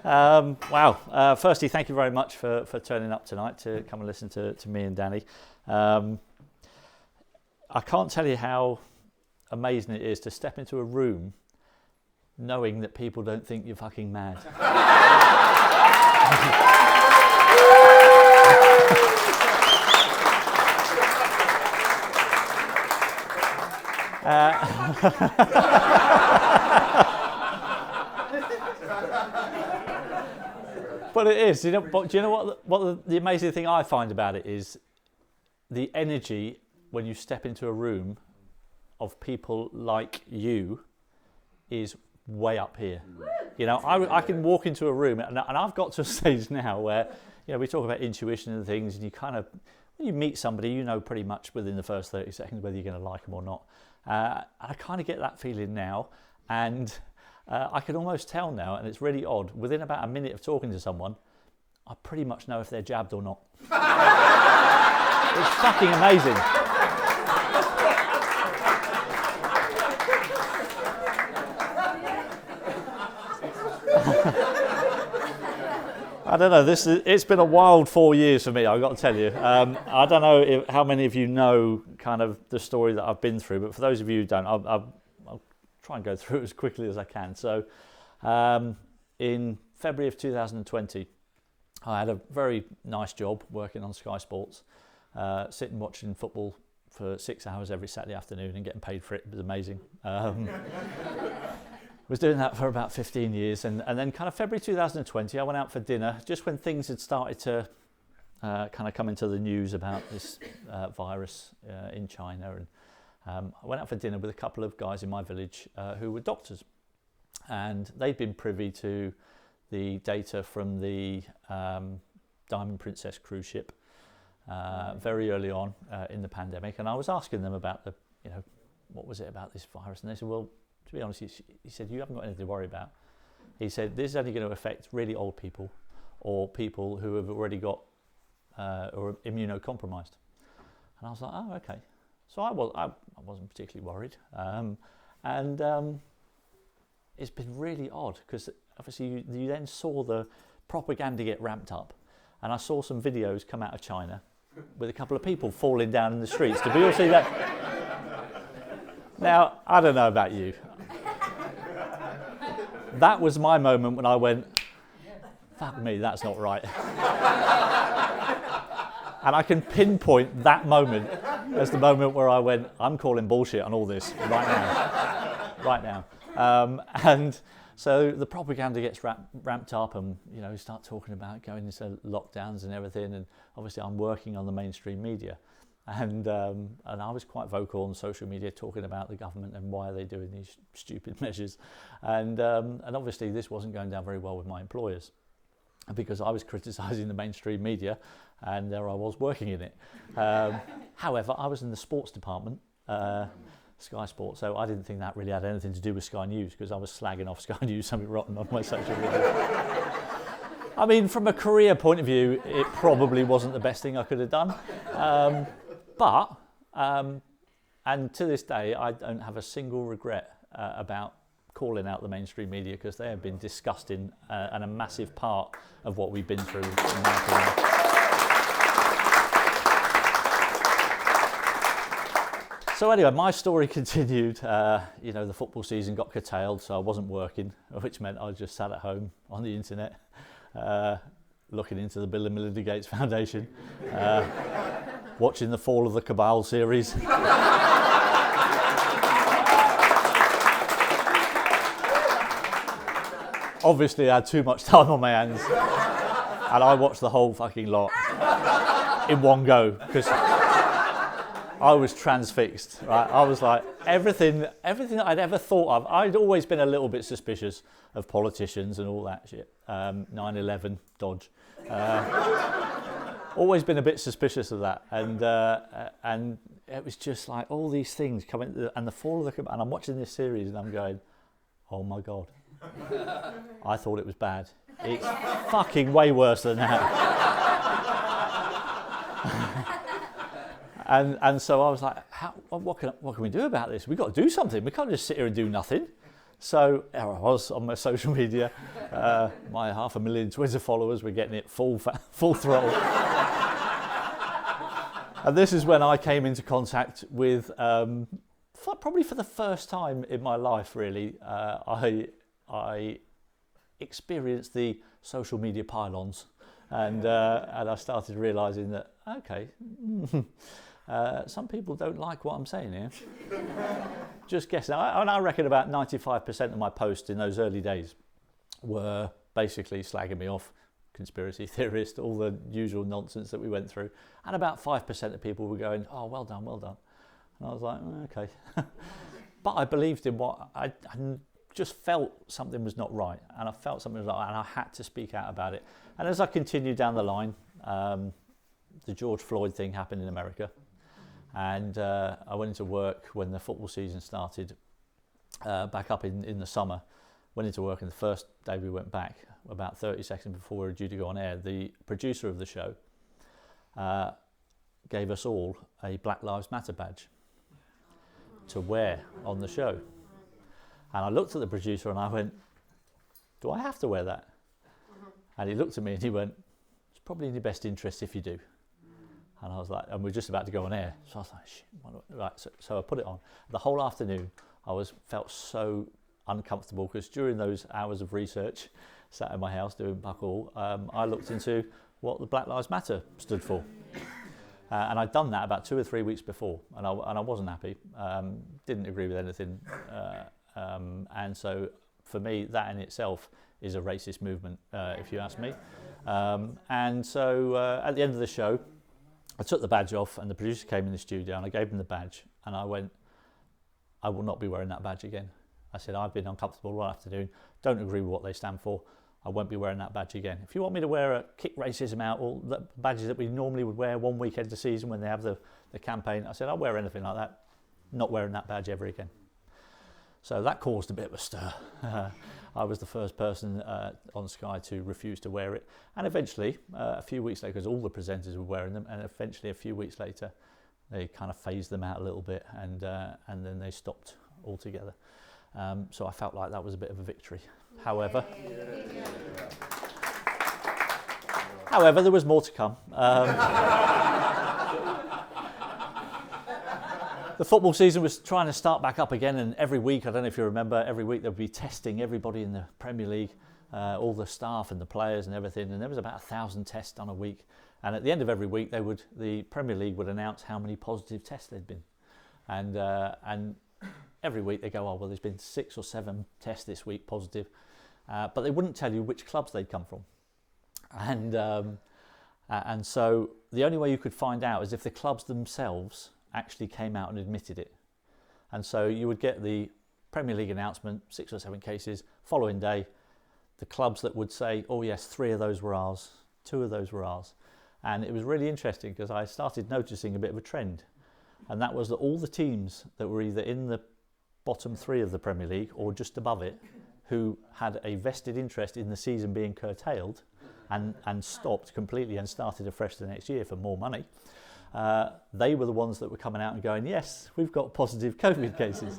Wow. Firstly, thank you very much for turning up tonight to come and listen to me and Danny. I can't tell you how amazing it is to step into a room knowing that people don't think you're fucking mad. But it is, but do you know what the amazing thing I find about it is the energy when you step into a room of people like you is way up here. You know, I can walk into a room and I've got to a stage now where, you know, we talk about intuition and things, and you kind of, when you meet somebody, you know pretty much within the first 30 seconds whether you're going to like them or not. I kind of get that feeling now, and I can almost tell now, and it's really odd, within about a minute of talking to someone, I pretty much know if they're jabbed or not. It's fucking amazing. I don't know, it's been a wild 4 years for me, I've got to tell you. I don't know how many of you know kind of the story that I've been through, but for those of you who don't, I'll try and go through it as quickly as I can. So in February of 2020, I had a very nice job working on Sky Sports, sitting watching football for 6 hours every Saturday afternoon and getting paid for it. It was amazing. Was doing that for about 15 years, and then kind of February 2020 I went out for dinner just when things had started to kind of come into the news about this virus in China, and I went out for dinner with a couple of guys in my village who were doctors, and they'd been privy to the data from the Diamond Princess cruise ship very early on in the pandemic, and I was asking them about what was it about this virus, and they said, well, to be honest, he said, you haven't got anything to worry about. He said, this is only going to affect really old people or people who have already got or immunocompromised. And I was like, oh, okay. So I wasn't particularly worried. And it's been really odd because obviously you then saw the propaganda get ramped up. And I saw some videos come out of China with a couple of people falling down in the streets. Did we all see that? Now, I don't know about you. That was my moment when I went, fuck me, that's not right. And I can pinpoint that moment as the moment where I went, I'm calling bullshit on all this right now. And so the propaganda gets ramped up, and you start talking about going into lockdowns and everything. And obviously, I'm working on the mainstream media, and I was quite vocal on social media talking about the government and why are they doing these stupid measures, and obviously this wasn't going down very well with my employers because I was criticising the mainstream media, and there I was working in it. However, I was in the sports department, Sky Sports, so I didn't think that really had anything to do with Sky News because I was slagging off Sky News something rotten on my social media. I mean, from a career point of view, it probably wasn't the best thing I could have done. But and to this day, I don't have a single regret about calling out the mainstream media because they have been disgusting and a massive part of what we've been through, in my opinion. So anyway, my story continued. The football season got curtailed, so I wasn't working, which meant I just sat at home on the internet, looking into the Bill and Melinda Gates Foundation, watching the Fall of the Cabal series. Obviously, I had too much time on my hands, and I watched the whole fucking lot in one go because I was transfixed. Right? I was like, everything that I'd ever thought of. I'd always been a little bit suspicious of politicians and all that shit. 9/11 dodge. Always been a bit suspicious of that, and it was just like all these things coming, and the Fall of the Cabal. And I'm watching this series, and I'm going, oh my god. I thought it was bad. It's fucking way worse than that. and so I was like, what can we do about this? We've got to do something. We can't just sit here and do nothing. So there I was on my social media. My 500,000 Twitter followers were getting it full throttle. And this is when I came into contact with, probably for the first time in my life, really, I experienced the social media pylons, and I started realising that, okay, some people don't like what I'm saying here. Just guessing. I reckon about 95% of my posts in those early days were basically slagging me off, conspiracy theorist, all the usual nonsense that we went through. And about 5% of people were going, oh, well done, well done. And I was like, okay. But I believed in what I just felt something was not right. And I felt something was not right, and I had to speak out about it. And as I continued down the line, the George Floyd thing happened in America. And I went into work when the football season started back up in the summer. Went into work, and the first day we went back, about 30 seconds before we were due to go on air, the producer of the show gave us all a Black Lives Matter badge to wear on the show. And I looked at the producer and I went, do I have to wear that? And he looked at me and he went, it's probably in your best interest if you do. And I was like, and we're just about to go on air. So I was like, shit, right. So I put it on. The whole afternoon, I felt so uncomfortable, because during those hours of research, sat in my house doing buck all, I looked into what the Black Lives Matter stood for. And I'd done that about 2 or 3 weeks before, and I wasn't happy. Didn't agree with anything. And so for me, that in itself is a racist movement, if you ask me. And so at the end of the show, I took the badge off, and the producer came in the studio, and I gave him the badge, and I went, I will not be wearing that badge again. I said, I've been uncomfortable all afternoon, don't agree with what they stand for, I won't be wearing that badge again. If you want me to wear a kick racism out, or the badges that we normally would wear one weekend a season when they have the campaign, I said, I'll wear anything like that, not wearing that badge ever again. So that caused a bit of a stir. I was the first person on Sky to refuse to wear it. And eventually, a few weeks later, because all the presenters were wearing them, and eventually a few weeks later, they kind of phased them out a little bit, and then they stopped altogether. So I felt like that was a bit of a victory. However, there was more to come. The football season was trying to start back up again, and every week, I don't know if you remember, every week they'd be testing everybody in the Premier League, all the staff and the players and everything, and there was about 1,000 tests done a week. And at the end of every week, the Premier League would announce how many positive tests there'd been. And every week they go, oh, well, there's been 6 or 7 tests this week positive, but they wouldn't tell you which clubs they'd come from. And so the only way you could find out is if the clubs themselves actually came out and admitted it. And so you would get the Premier League announcement, 6 or 7 cases, following day, the clubs that would say, oh yes, 3 of those were ours, 2 of those were ours. And it was really interesting, because I started noticing a bit of a trend. And that was that all the teams that were either in the bottom 3 of the Premier League or just above it, who had a vested interest in the season being curtailed and stopped completely and started afresh the next year for more money, they were the ones that were coming out and going, yes, we've got positive COVID cases.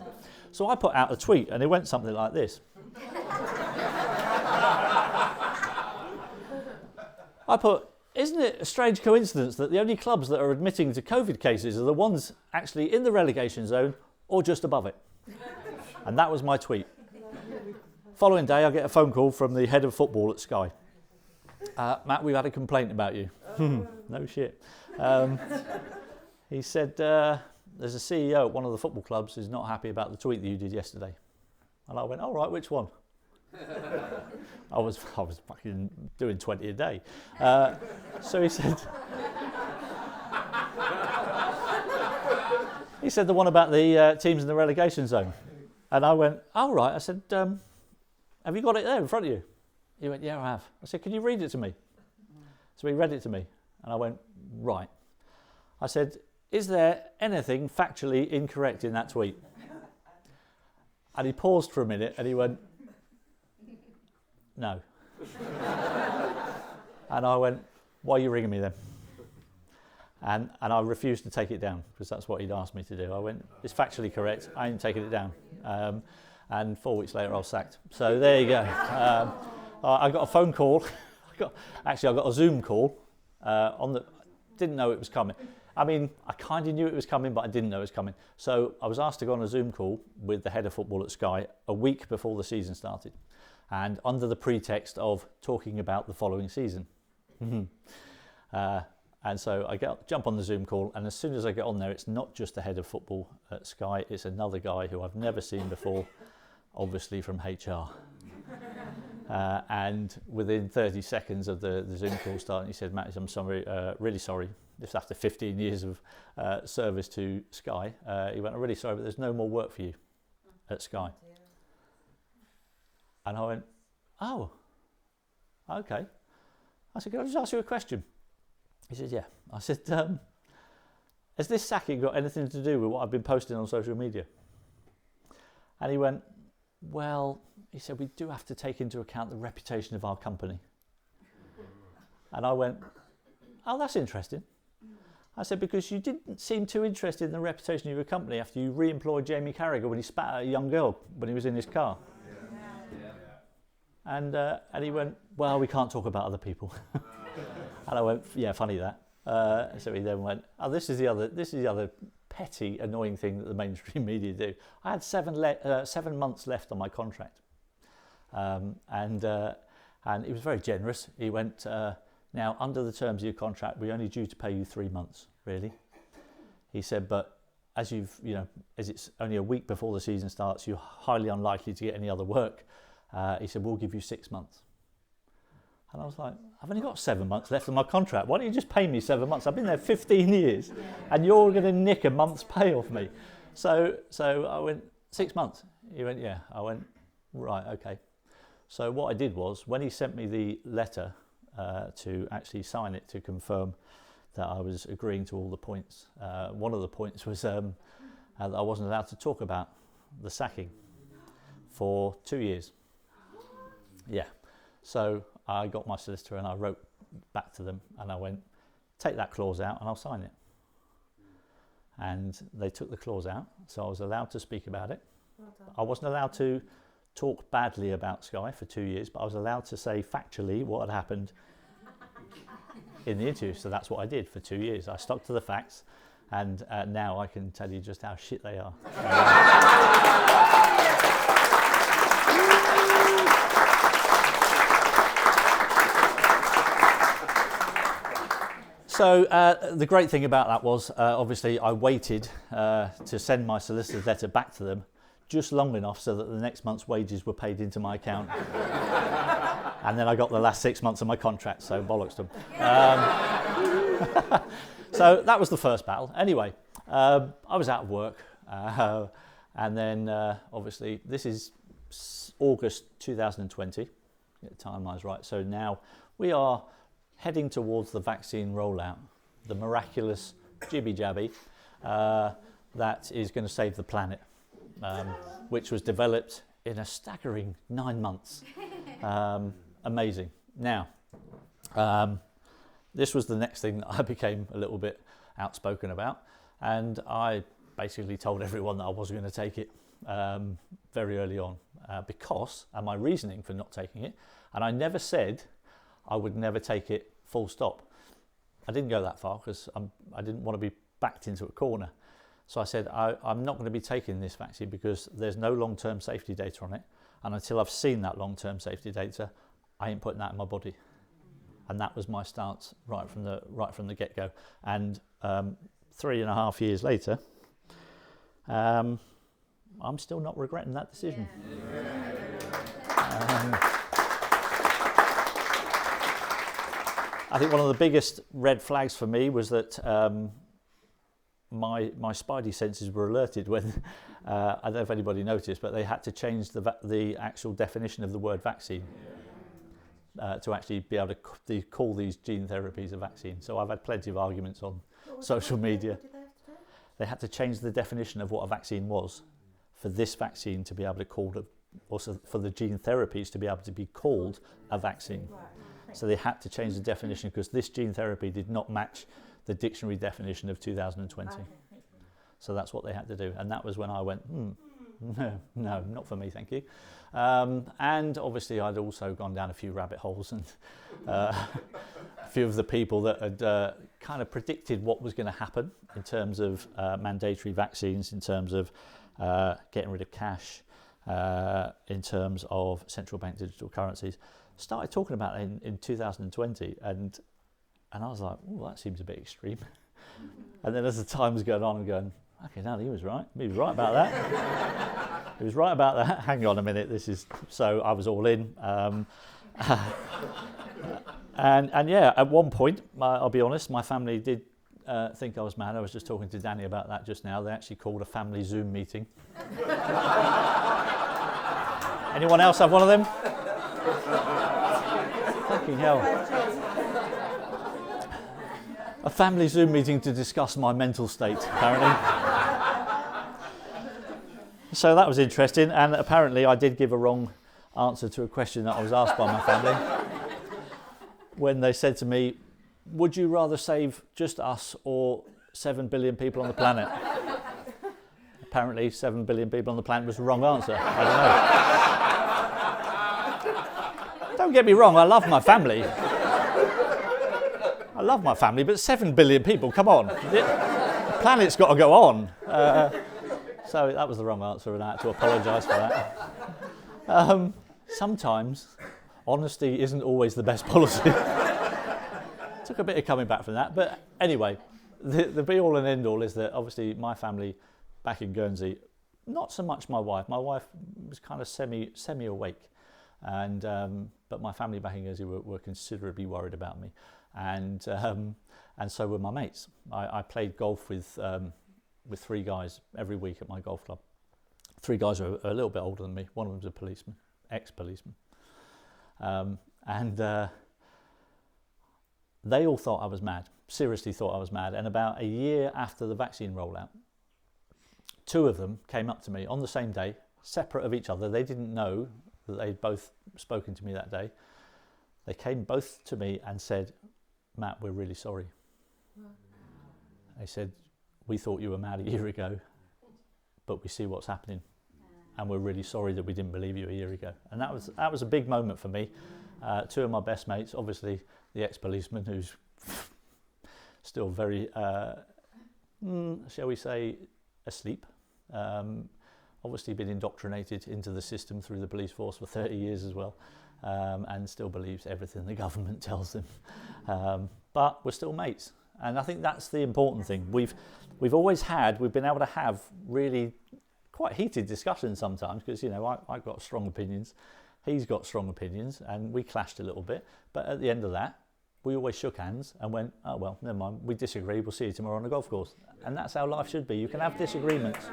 So I put out a tweet, and it went something like this. I put, isn't it a strange coincidence that the only clubs that are admitting to COVID cases are the ones actually in the relegation zone or just above it? And that was my tweet. Following day, I get a phone call from the head of football at Sky. Matt, we've had a complaint about you. No shit. He said, there's a CEO at one of the football clubs who's not happy about the tweet that you did yesterday. And I went, all right, which one? I was fucking doing 20 a day. So he said the one about the teams in the relegation zone. And I went, all right. I said, have you got it there in front of you? He went, yeah, I have. I said, can you read it to me? So he read it to me. And I went, right. I said, is there anything factually incorrect in that tweet? And he paused for a minute and he went, no. And I went, why are you ringing me then? And I refused to take it down, because that's what he'd asked me to do. I went, it's factually correct, I ain't taking it down. And 4 weeks later, I was sacked. So there you go. I got a phone call. I got a Zoom call. Didn't know it was coming. I mean, I kind of knew it was coming, but I didn't know it was coming. So I was asked to go on a Zoom call with the head of football at Sky a week before the season started, and under the pretext of talking about the following season. And so I jump on the Zoom call, and as soon as I get on there, it's not just the head of football at Sky, it's another guy who I've never seen before, obviously from HR. And within 30 seconds of the Zoom call starting, he said, "Matt, I'm sorry, really sorry. This after 15 years of service to Sky." He went, "I'm really sorry, but there's no more work for you at Sky." And I went, "Oh, okay." I said, "Can I just ask you a question?" He said, "Yeah." I said, "Has this sacking got anything to do with what I've been posting on social media?" And he went, "Well," he said, "we do have to take into account the reputation of our company." And I went, "Oh, that's interesting." I said, "Because you didn't seem too interested in the reputation of your company after you re-employed Jamie Carragher when he spat at a young girl when he was in his car." And he went, "Well, we can't talk about other people." And I went, "Yeah, funny that." So he then went, "Oh, this is the other petty, annoying thing that the mainstream media do." I had 7 months left on my contract, and he was very generous. He went, "Now, under the terms of your contract, we're only due to pay you 3 months, really." He said, "But as as it's only a week before the season starts, you're highly unlikely to get any other work." He said, "We'll give you 6 months." And I was like, "I've only got 7 months left on my contract. Why don't you just pay me 7 months? I've been there 15 years and you're going to nick a month's pay off me." So I went, "6 months?" He went, "Yeah." I went, "Right, okay." So what I did was, when he sent me the letter to actually sign it to confirm that I was agreeing to all the points, one of the points was that I wasn't allowed to talk about the sacking for 2 years. Yeah. So I got my solicitor and I wrote back to them and I went, "Take that clause out and I'll sign it." And they took the clause out, so I was allowed to speak about it. Well done. I wasn't allowed to talk badly about Sky for 2 years, but I was allowed to say factually what had happened in the interview. So that's what I did for 2 years. I stuck to the facts, and now I can tell you just how shit they are. So the great thing about that was, obviously, I waited to send my solicitor's letter back to them just long enough so that the next month's wages were paid into my account. And then I got the last 6 months of my contract, so bollocks to them. So that was the first battle. Anyway, I was out of work. And then, obviously, this is August 2020. Get the timelines right. So now we are heading towards the vaccine rollout, the miraculous jibby-jabby that is going to save the planet, which was developed in a staggering 9 months. Amazing. Now, this was the next thing that I became a little bit outspoken about, and I basically told everyone that I wasn't going to take it very early on because, and my reasoning for not taking it, and I never said I would never take it full stop. I didn't go that far because I didn't want to be backed into a corner. So I said, I'm not going to be taking this vaccine because there's no long-term safety data on it. And until I've seen that long-term safety data, I ain't putting that in my body. And that was my stance right from the get-go. And 3.5 years later, I'm still not regretting that decision. I think one of the biggest red flags for me was that my spidey senses were alerted when, I don't know if anybody noticed, but they had to change the actual definition of the word vaccine to actually be able to call these gene therapies a vaccine. So I've had plenty of arguments on social media. They had to change the definition of what a vaccine was for this vaccine to be able to call it, also for the gene therapies to be able to be called a vaccine. So they had to change the definition because this gene therapy did not match the dictionary definition of 2020. So that's what they had to do. And that was when I went, No, not for me, thank you. And obviously I'd also gone down a few rabbit holes, and a few of the people that had kind of predicted what was going to happen in terms of mandatory vaccines, in terms of getting rid of cash, in terms of central bank digital currencies, started talking about it in 2020, and I was like, oh, that seems a bit extreme. And then as the time was going on, I'm going, okay, now he was right. He was right about that. He was right about that. Hang on a minute. So I was all in. And yeah, at one point, I'll be honest, my family did think I was mad. I was just talking to Danny about that just now. They actually called a family Zoom meeting. Anyone else have one of them? Fucking hell. A family Zoom meeting to discuss my mental state, apparently. So that was interesting, and apparently I did give a wrong answer to a question that I was asked by my family when they said to me, would you rather save just us or 7 billion people on the planet? Apparently 7 billion people on the planet was the wrong answer. I don't know. Don't get me wrong, I love my family. I love my family, but 7 billion people, come on. The planet's got to go on. So that was the wrong answer, and I had to apologise for that. Sometimes honesty isn't always the best policy. Took a bit of coming back from that, but anyway, the be-all and end-all is that obviously my family back in Guernsey, not so much my wife. My wife was kind of semi-awake, and but my family back in Guernsey were considerably worried about me, and so were my mates. I played golf with 3 guys every week at my golf club. 3 guys are a little bit older than me. One of them's a policeman, ex-policeman, and they all thought I was mad. Seriously thought I was mad. And about a year after the vaccine rollout, 2 of them came up to me on the same day, separate of each other. They didn't know that they'd both spoken to me that day. They came both to me and said, Matt, we're really sorry. They said, we thought you were mad a year ago, but we see what's happening, and we're really sorry that we didn't believe you a year ago. And that was a big moment for me. 2 of my best mates, obviously the ex-policeman, who's still very, shall we say, asleep. Obviously been indoctrinated into the system through the police force for 30 years as well, and still believes everything the government tells them. But we're still mates. And I think that's the important thing. We've been able to have really quite heated discussions sometimes, because, you know, I've got strong opinions, he's got strong opinions, and we clashed a little bit. But at the end of that, we always shook hands and went, oh, well, never mind, we disagree, we'll see you tomorrow on the golf course. And that's how life should be. You can have disagreements.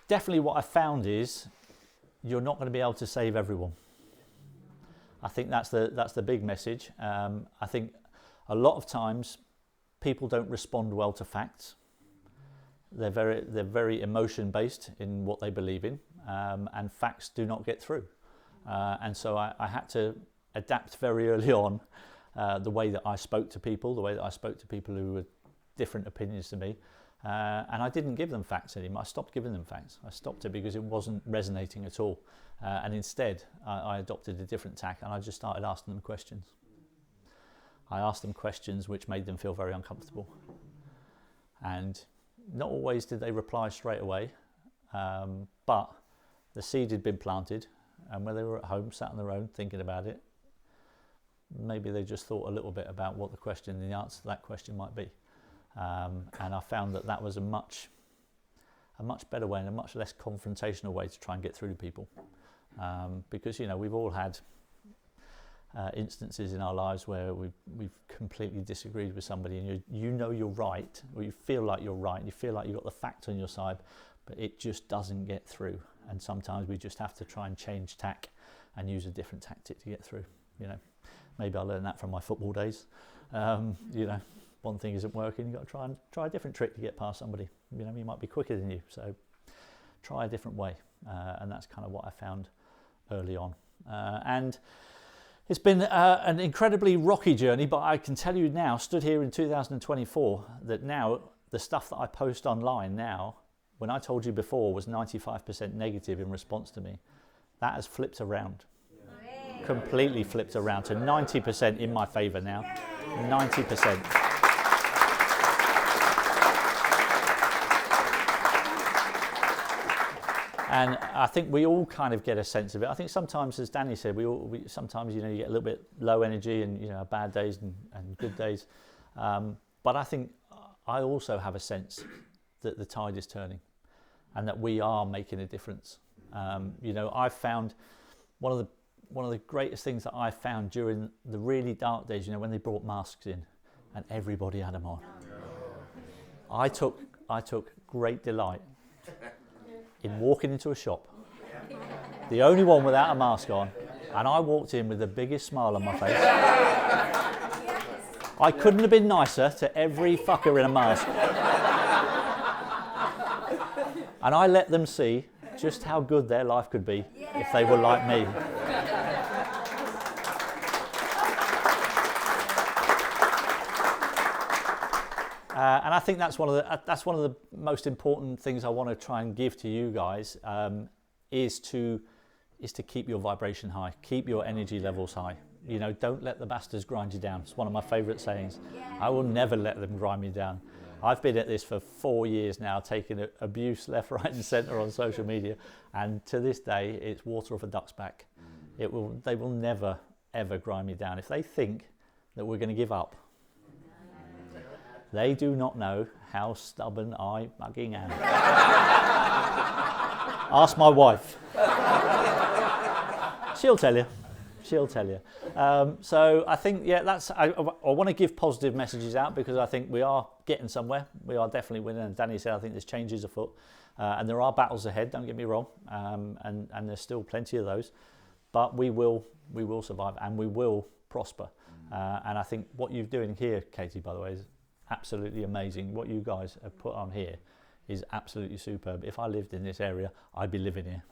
Definitely what I found is you're not going to be able to save everyone. I think that's the big message. I think a lot of times people don't respond well to facts. They're very emotion based in what they believe in, and facts do not get through. And so I had to adapt very early on the way that I spoke to people, the way that I spoke to people who were different opinions to me. And I didn't give them facts anymore. I stopped giving them facts. I stopped it because it wasn't resonating at all. And instead, I adopted a different tack, and I just started asking them questions. I asked them questions which made them feel very uncomfortable. And not always did they reply straight away, but the seed had been planted, and when they were at home, sat on their own, thinking about it, maybe they just thought a little bit about what the question and the answer to that question might be. And I found that was a much better way and a much less confrontational way to try and get through to people. Because, you know, we've all had instances in our lives where we've completely disagreed with somebody, and you know you're right, or you feel like you're right, and you feel like you've got the fact on your side, but it just doesn't get through. And sometimes we just have to try and change tack and use a different tactic to get through. You know, maybe I learned that from my football days. You know, one thing isn't working, you've got to try a different trick to get past somebody. You know, he might be quicker than you, so try a different way. And that's kind of what I found early on. And It's been an incredibly rocky journey, but I can tell you now, stood here in 2024, that now the stuff that I post online now, when I told you before was 95% negative in response to me, that has flipped around. Completely flipped around to 90% in my favour now. 90%. And I think we all kind of get a sense of it. I think sometimes, as Danny said, we sometimes, you get a little bit low energy and, bad days and good days. But I think I also have a sense that the tide is turning and that we are making a difference. I've found one of the greatest things that I found during the really dark days, when they brought masks in and everybody had them on. I took great delight in walking into a shop, the only one without a mask on, and I walked in with the biggest smile on my face. I couldn't have been nicer to every fucker in a mask. And I let them see just how good their life could be if they were like me. And I think that's one of the most important things I want to try and give to you guys, is to keep your vibration high, keep your energy levels high. Don't let the bastards grind you down. It's one of my favourite sayings. I will never let them grind me down. I've been at this for 4 years now, taking abuse left, right, and centre on social media, and to this day, it's water off a duck's back. They will never ever grind me down. If they think that we're going to give up, they do not know how stubborn I fucking am. Ask my wife. She'll tell you. So I think, I want to give positive messages out because I think we are getting somewhere. We are definitely winning. And Danny said, I think there's changes afoot. And there are battles ahead, don't get me wrong. And there's still plenty of those. But we will survive and we will prosper. And I think what you're doing here, Katie, by the way, is absolutely amazing. What you guys have put on here is absolutely superb. If I lived in this area, I'd be living here.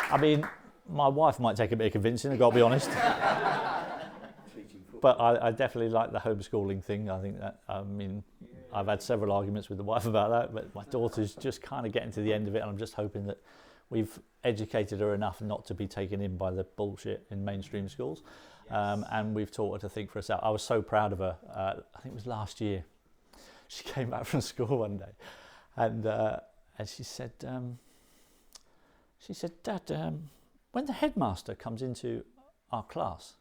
I mean, my wife might take a bit of convincing, I've got to be honest. But I definitely like the homeschooling thing. I think that, I've had several arguments with the wife about that, but my daughter's just kind of getting to the end of it, and I'm just hoping that we've educated her enough not to be taken in by the bullshit in mainstream schools. And we've taught her to think for herself. I was so proud of her. I think it was last year. She came back from school one day and she said, Dad, when the headmaster comes into our class,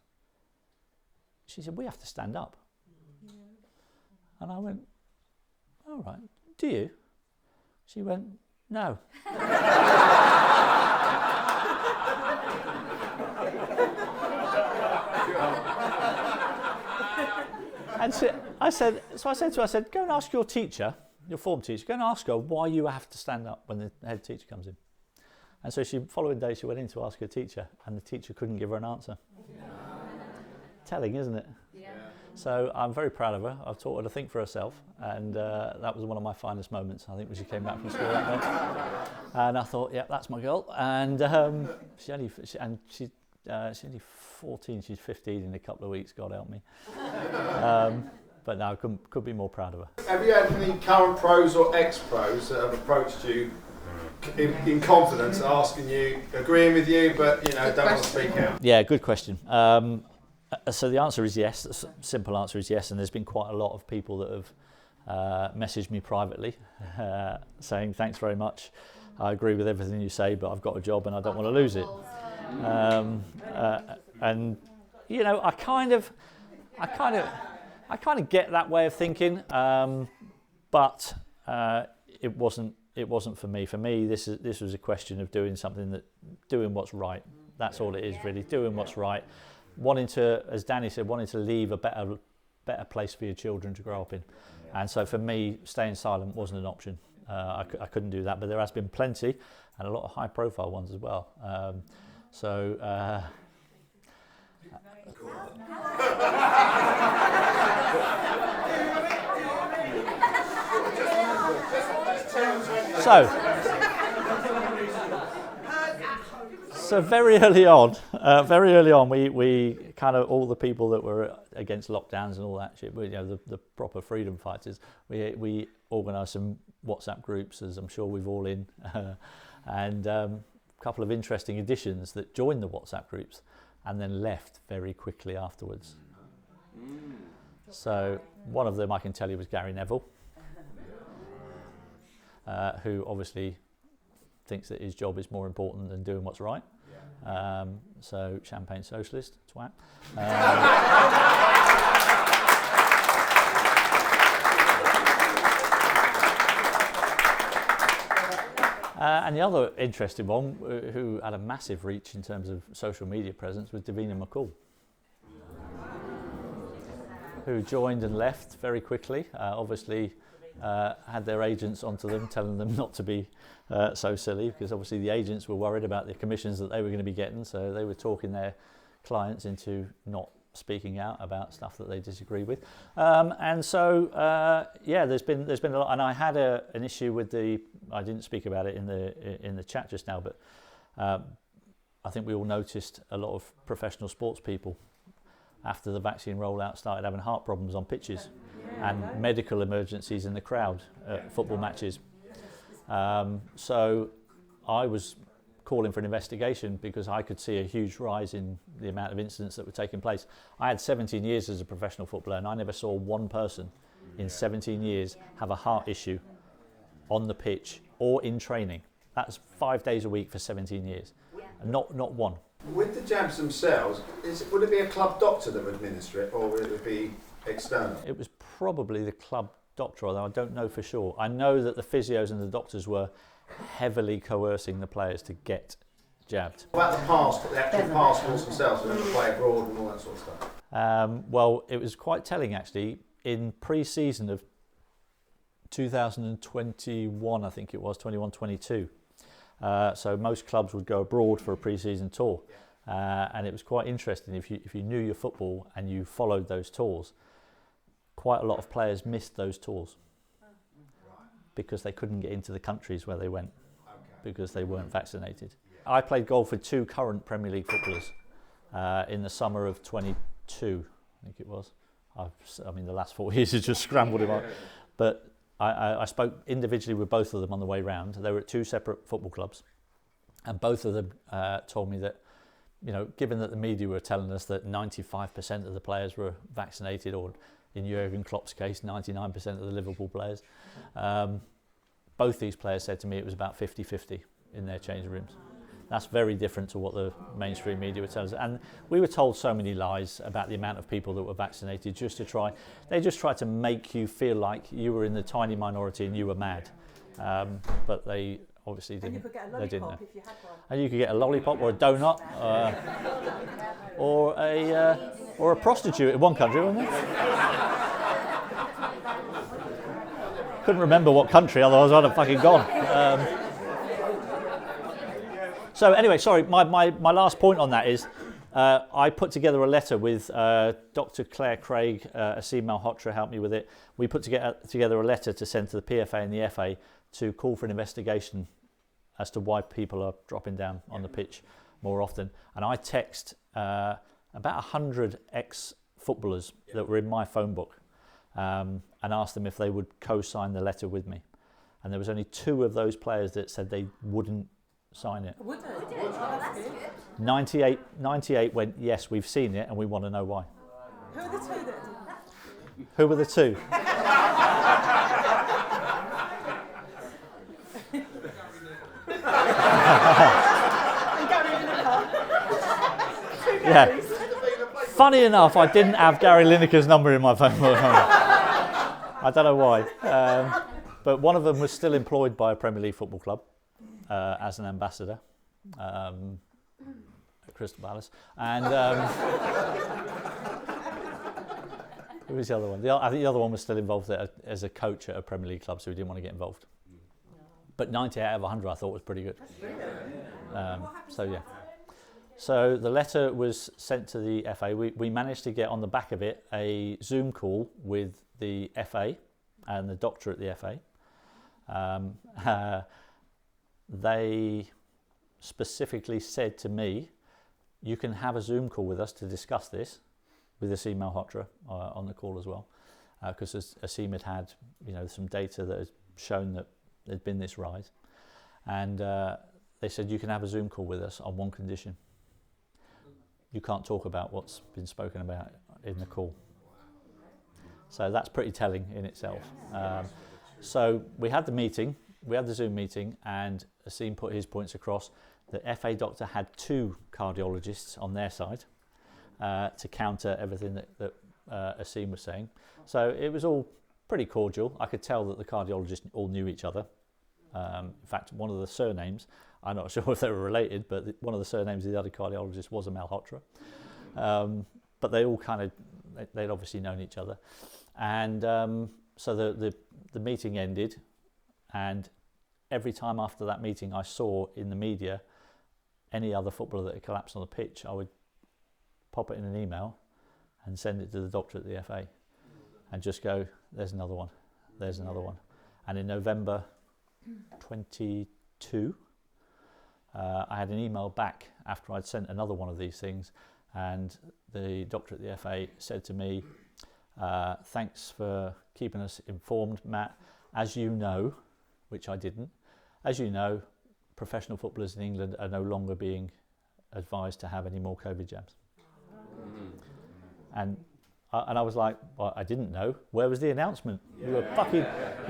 she said, we have to stand up. Yeah. And I went, all right, do you? She went, no. And I said to her, go and ask your teacher, your form teacher, go and ask her why you have to stand up when the head teacher comes in. And so following day, she went in to ask her teacher, and the teacher couldn't give her an answer. Telling, isn't it? Yeah. So I'm very proud of her. I've taught her to think for herself, and that was one of my finest moments, I think, when she came back from school that day. And I thought, yeah, that's my girl. And she's only 14. She's 15 in a couple of weeks. God help me. But no, could be more proud of her. Have you had any current pros or ex-pros that have approached you in confidence, asking you, agreeing with you, but don't want to speak out? Yeah, good question. So the answer is yes. The simple answer is yes. And there's been quite a lot of people that have messaged me privately saying thanks very much. I agree with everything you say, but I've got a job and I don't want to lose it. And I kind of get that way of thinking, but it wasn't for me. For me, this was a question of doing what's right. That's all it is, really. Doing what's right. Wanting to, as Danny said, leave a better place for your children to grow up in. And so for me, staying silent wasn't an option. I couldn't do that, but there has been plenty, and a lot of high-profile ones as well. So very early on, we kind of, all the people that were against lockdowns and all that shit, the proper freedom fighters, we organised some WhatsApp groups, as I'm sure we've all in, and a couple of interesting additions that joined the WhatsApp groups and then left very quickly afterwards. So one of them I can tell you was Gary Neville, who obviously thinks that his job is more important than doing what's right. So champagne socialist, twat. And the other interesting one, who had a massive reach in terms of social media presence, was Davina McCall, who joined and left very quickly. Obviously had their agents onto them, telling them not to be so silly, because obviously the agents were worried about the commissions that they were going to be getting, so they were talking their clients into not speaking out about stuff that they disagree with. And so there's been a lot, and I had an issue with I didn't speak about it in the chat just now, but I think we all noticed a lot of professional sports people after the vaccine rollout started having heart problems on pitches and medical emergencies in the crowd at football matches. So I was calling for an investigation because I could see a huge rise in the amount of incidents that were taking place. I had 17 years as a professional footballer, and I never saw one person in 17 years have a heart issue on the pitch or in training. That's 5 days a week for 17 years. Not one. With the jabs themselves, would it be a club doctor that would administer it, or would it be external? It was probably the club doctor, although I don't know for sure. I know that the physios and the doctors were heavily coercing the players to get jabbed. What about the actual passports themselves, for them to play abroad and all that sort of stuff? Well, it was quite telling actually. In pre-season of 2021, I think it was, 21-22. So most clubs would go abroad for a pre-season tour. And it was quite interesting. If you knew your football and you followed those tours, quite a lot of players missed those tours because they couldn't get into the countries where they went because they weren't vaccinated. I played golf with two current Premier League footballers in the summer of 22, I think it was. I mean, the last 4 years has just scrambled him up. But I spoke individually with both of them on the way round. They were at two separate football clubs, and both of them told me that, given that the media were telling us that 95% of the players were vaccinated, or in Jurgen Klopp's case, 99% of the Liverpool players, both these players said to me it was about 50-50 in their change rooms. That's very different to what the mainstream media were telling us. And we were told so many lies about the amount of people that were vaccinated they just tried to make you feel like you were in the tiny minority and you were mad. But they obviously didn't. And you could get a lollipop if you had one. And you could get a lollipop or a donut or a prostitute in one country, wasn't it? Couldn't remember what country, otherwise I'd have fucking gone. So anyway, sorry, my last point on that is I put together a letter with Dr. Claire Craig, Asim Malhotra helped me with it. We put together a letter to send to the PFA and the FA to call for an investigation as to why people are dropping down on the pitch more often. And I text about 100 ex-footballers that were in my phone book and asked them if they would co-sign the letter with me. And there was only 2 of those players that said they wouldn't sign it. Would it? Oh, that's good. 98 went, yes, we've seen it and we want to know why. Who are the 2 that did? Who were the 2? Yeah. Funny enough, I didn't have Gary Lineker's number in my phone book. I don't know why. But one of them was still employed by a Premier League football club as an ambassador at Crystal Palace. And who was the other one? I think the other one was still involved as a coach at a Premier League club, so he didn't want to get involved. But 98 out of 100 I thought was pretty good. So yeah. So the letter was sent to the FA. We managed to get on the back of it a Zoom call with the FA and the doctor at the FA. They specifically said to me, you can have a Zoom call with us to discuss this, with Asim Malhotra on the call as well, because Asim had some data that had shown that there'd been this rise, and they said you can have a Zoom call with us on one condition: you can't talk about what's been spoken about in the call. So that's pretty telling in itself. So we had the meeting, we had the Zoom meeting, and Asim put his points across. The FA doctor had 2 cardiologists on their side to counter everything that Asim was saying. So it was all pretty cordial. I could tell that the cardiologists all knew each other. In fact, one of the surnames, I'm not sure if they were related, but one of the surnames of the other cardiologist was a Malhotra. But they all they'd obviously known each other. And so the meeting ended, and every time after that meeting I saw in the media any other footballer that had collapsed on the pitch, I would pop it in an email and send it to the doctor at the FA and just go, there's another one, there's another one. And in November 22, I had an email back after I'd sent another one of these things, and the doctor at the FA said to me, thanks for keeping us informed, Matt. As you know, which I didn't, as you know, professional footballers in England are no longer being advised to have any more COVID jabs. And I was like, well, I didn't know. Where was the announcement? You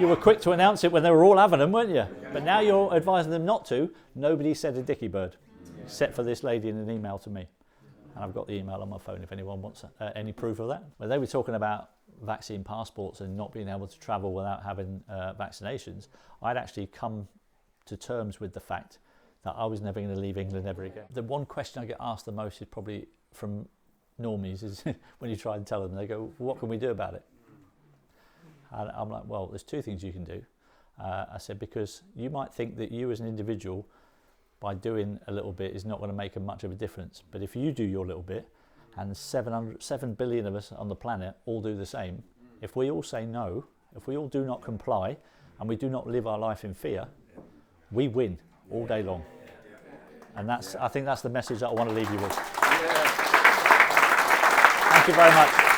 were quick to announce it when they were all having them, weren't you? But now you're advising them not to. Nobody said a dicky bird, except for this lady in an email to me. And I've got the email on my phone if anyone wants any proof of that. When they were talking about vaccine passports and not being able to travel without having vaccinations, I'd actually come to terms with the fact that I was never going to leave England ever again. The one question I get asked the most is probably from normies is when you try and tell them, they go, what can we do about it? And I'm like, well, there's 2 things you can do. I said, because you might think that you as an individual, by doing a little bit, is not going to make much of a difference. But if you do your little bit, and 7 billion of us on the planet all do the same, if we all say no, if we all do not comply, and we do not live our life in fear, we win all day long. And I think that's the message that I want to leave you with. Thank you very much.